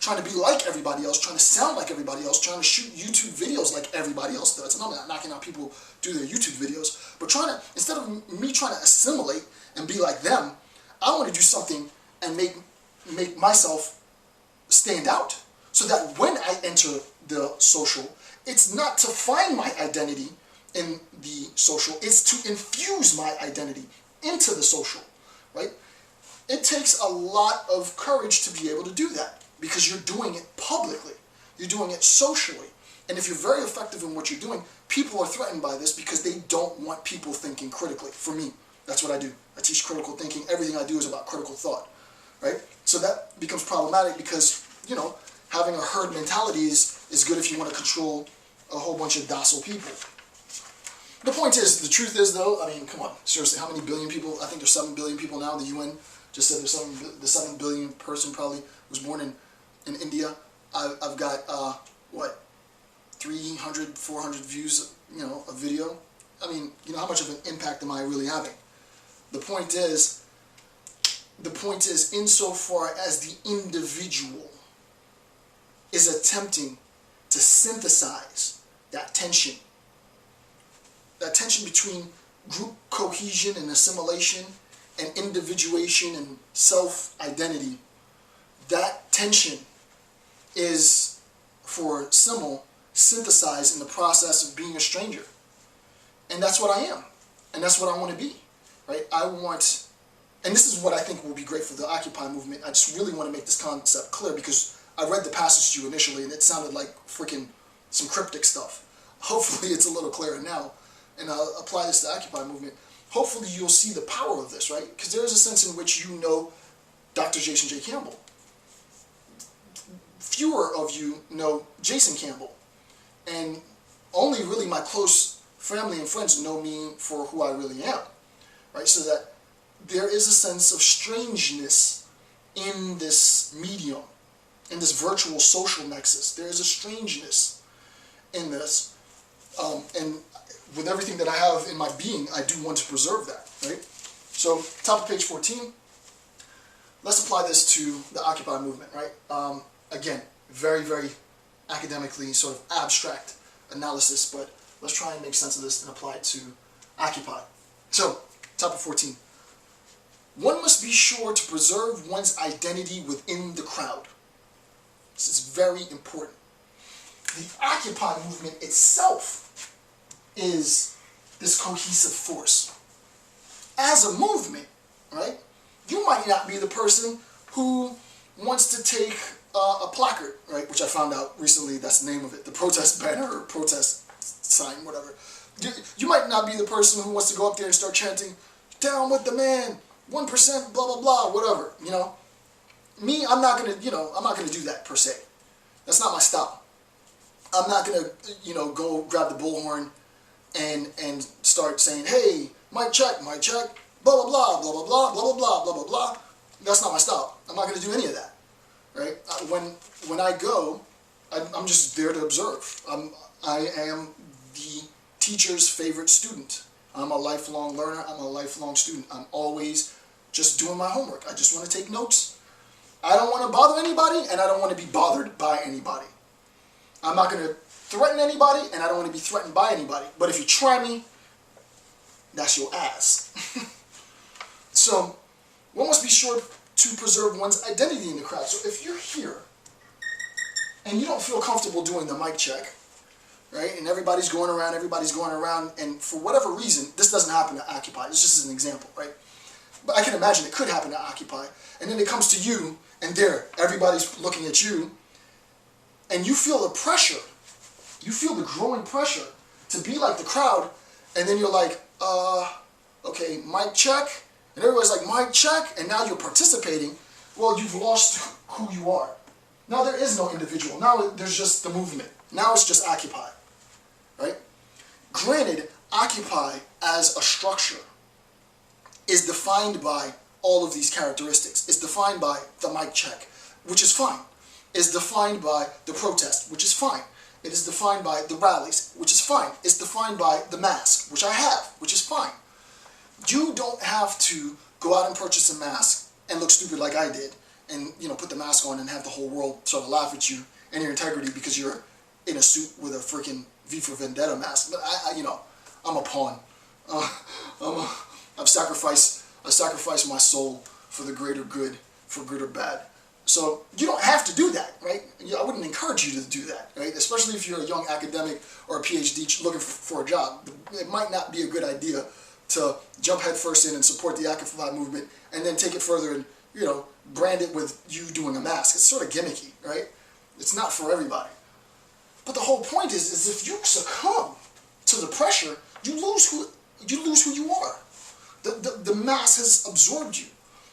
trying to be like everybody else, trying to sound like everybody else, trying to shoot YouTube videos like everybody else does. And I'm not knocking out people who do their YouTube videos, but instead of me trying to assimilate and be like them, I want to do something and make myself stand out. So that when I enter the social, it's not to find my identity in the social, it's to infuse my identity into the social, right? It takes a lot of courage to be able to do that because you're doing it publicly. You're doing it socially. And if you're very effective in what you're doing, people are threatened by this because they don't want people thinking critically. For me, that's what I do. I teach critical thinking. Everything I do is about critical thought, right? So that becomes problematic because, you know, having a herd mentality is good if you want to control a whole bunch of docile people. The point is, the truth is though, I mean, come on, seriously, how many billion people? I think there's 7 billion people now. The UN just said the 7 billion person probably was born in India. I've got, what, 300, 400 views, you know, a video. I mean, you know, how much of an impact am I really having? The point is insofar as the individual is attempting to synthesize that tension between group cohesion and assimilation and individuation and self-identity, that tension is, for Simmel, synthesized in the process of being a stranger. And that's what I am. And that's what I want to be, right? And this is what I think will be great for the Occupy movement. I just really want to make this concept clear because I read the passage to you initially and it sounded like freaking some cryptic stuff. Hopefully it's a little clearer now, and I'll apply this to the Occupy movement. Hopefully you'll see the power of this, right? Because there is a sense in which you know Dr. Jason J. Campbell. Fewer of you know Jason Campbell. And only really my close family and friends know me for who I really am, right? So that there is a sense of strangeness in this medium, in this virtual social nexus. There is a strangeness in this. And with everything that I have in my being, I do want to preserve that, right? So, top of page 14, let's apply this to the Occupy movement, right? Again, very, very academically sort of abstract analysis, but let's try and make sense of this and apply it to Occupy. So, top of 14. One must be sure to preserve one's identity within the crowd. This is very important. The Occupy movement itself is this cohesive force. As a movement, right, you might not be the person who wants to take a placard, right, which I found out recently that's the name of it, the protest banner or protest sign, whatever. You might not be the person who wants to go up there and start chanting, down with the man, 1%, blah, blah, blah, whatever, you know. Me, I'm not going to do that per se. That's not my style. I'm not going to, go grab the bullhorn and start saying, hey, mic check, blah, blah, blah, blah, blah, blah, blah, blah, blah, blah, blah. That's not my style. I'm not going to do any of that, right? When I go, I'm just there to observe. I am the teacher's favorite student. I'm a lifelong learner. I'm a lifelong student. I'm always just doing my homework. I just want to take notes. I don't want to bother anybody, and I don't want to be bothered by anybody. I'm not going to threaten anybody, and I don't want to be threatened by anybody. But if you try me, that's your ass. So, one must be sure to preserve one's identity in the crowd. So if you're here, and you don't feel comfortable doing the mic check, right, and everybody's going around, and for whatever reason, this doesn't happen to Occupy. This just is an example, right? But I can imagine it could happen to Occupy. And then it comes to you, and everybody's looking at you, and you feel the pressure. You feel the growing pressure to be like the crowd, and then you're like, okay, mic check, and everybody's like, mic check, and now you're participating. Well, you've lost who you are. Now there is no individual. Now there's just the movement. Now it's just Occupy, right? Granted, Occupy as a structure is defined by all of these characteristics. It's defined by the mic check, which is fine. It's defined by the protest, which is fine. It is defined by the rallies, which is fine. It's defined by the mask, which I have, which is fine. You don't have to go out and purchase a mask and look stupid like I did and put the mask on and have the whole world sort of laugh at you and your integrity because you're in a suit with a freaking V for Vendetta mask. But I'm a pawn. I sacrifice my soul for the greater good, for good or bad. So you don't have to do that, right? I wouldn't encourage you to do that, right? Especially if you're a young academic or a PhD looking for a job. It might not be a good idea to jump headfirst in and support the Occupy movement and then take it further and, brand it with you doing a mask. It's sort of gimmicky, right? It's not for everybody. But the whole point is if you succumb to the pressure, you lose who you are. The mass has absorbed you.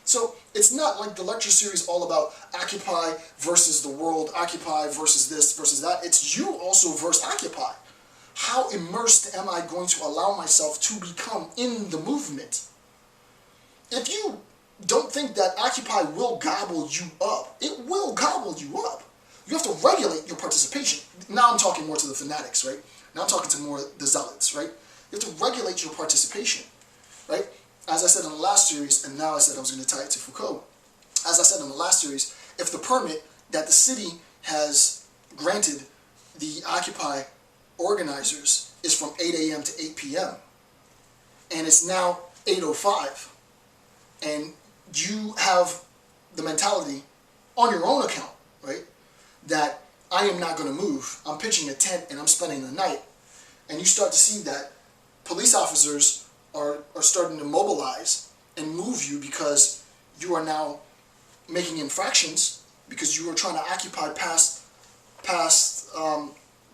So it's not like the lecture series all about Occupy versus the world, Occupy versus this versus that. It's you also versus Occupy. How immersed am I going to allow myself to become in the movement? If you don't think that Occupy will gobble you up, it will gobble you up. You have to regulate your participation. Now I'm talking more to the fanatics, right? Now I'm talking to more the zealots, right? You have to regulate your participation, right? As I said in the last series, and now I said I was going to tie it to Foucault. As I said in the last series, if the permit that the city has granted the Occupy organizers is from 8 a.m. to 8 p.m., and it's now 8:05, and you have the mentality on your own account, right, that I am not going to move, I'm pitching a tent and I'm spending the night, and you start to see that police officers are starting to mobilize and move you because you are now making infractions because you are trying to occupy past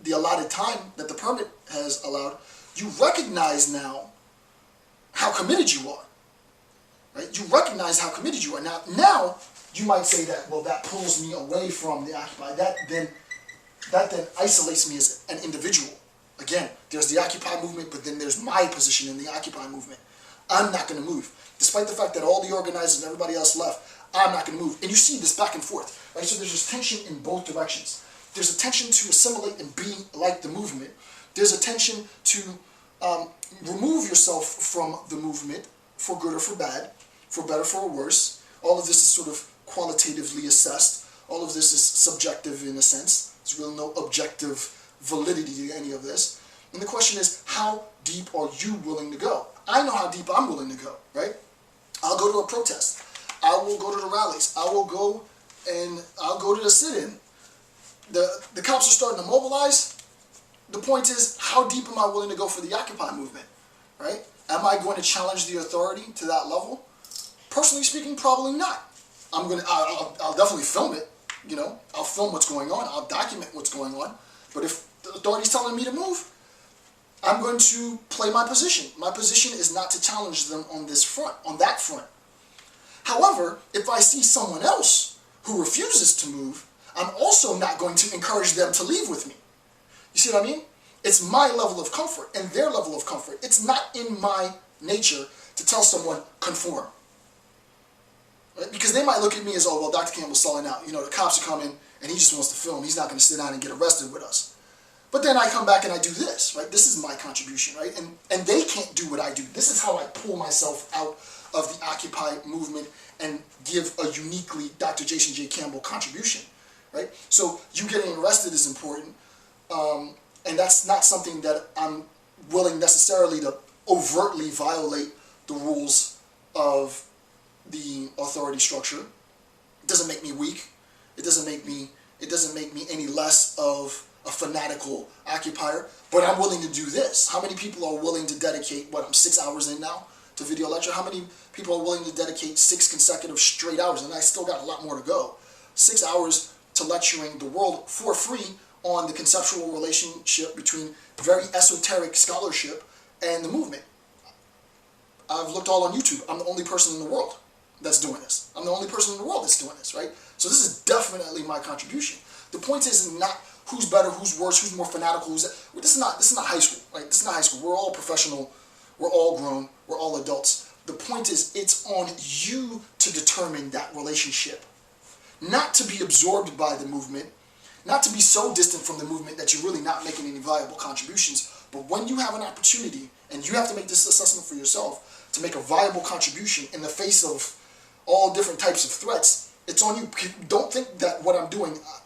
the allotted time that the permit has allowed. You recognize now how committed you are, right? You recognize how committed you are. Now you might say that, well, that pulls me away from the Occupy. That then isolates me as an individual. Again, there's the Occupy movement, but then there's my position in the Occupy movement. I'm not going to move. Despite the fact that all the organizers and everybody else left, I'm not going to move. And you see this back and forth, right? So there's this tension in both directions. There's a tension to assimilate and be like the movement. There's a tension to remove yourself from the movement for good or for bad, for better or for worse. All of this is sort of qualitatively assessed. All of this is subjective in a sense. There's really no objective validity to any of this. And the question is, how deep are you willing to go? I know how deep I'm willing to go, right? I'll go to a protest. I will go to the rallies. I'll go to the sit-in. The cops are starting to mobilize. The point is, how deep am I willing to go for the Occupy movement, right? Am I going to challenge the authority to that level? Personally speaking, probably not. I'll definitely film it, I'll film what's going on. I'll document what's going on. But if the authority's telling me to move, I'm going to play my position. My position is not to challenge them on that front. However, if I see someone else who refuses to move, I'm also not going to encourage them to leave with me. You see what I mean? It's my level of comfort and their level of comfort. It's not in my nature to tell someone, conform. Right? Because they might look at me as, oh, well, Dr. Campbell's selling out. The cops are coming and he just wants to film. He's not going to sit down and get arrested with us. But then I come back and I do this, right? This is my contribution, right? And they can't do what I do. This is how I pull myself out of the Occupy movement and give a uniquely Dr. Jason J. Campbell contribution, right? So you getting arrested is important, and that's not something that I'm willing necessarily to overtly violate the rules of the authority structure. It doesn't make me weak. It doesn't make me any less of a fanatical occupier, but I'm willing to do this. How many people are willing to dedicate, I'm 6 hours in now to video lecture? How many people are willing to dedicate 6 consecutive straight hours? And I still got a lot more to go. 6 hours to lecturing the world for free on the conceptual relationship between very esoteric scholarship and the movement. I've looked all on YouTube. I'm the only person in the world that's doing this. I'm the only person in the world that's doing this, right? So this is definitely my contribution. The point is not who's better, who's worse, who's more fanatical, this is not high school, right? This is not high school. We're all professional, we're all grown, we're all adults. The point is, it's on you to determine that relationship. Not to be absorbed by the movement, not to be so distant from the movement that you're really not making any viable contributions, but when you have an opportunity, and you have to make this assessment for yourself, to make a viable contribution in the face of all different types of threats, It's on you. Don't think that what I'm doing,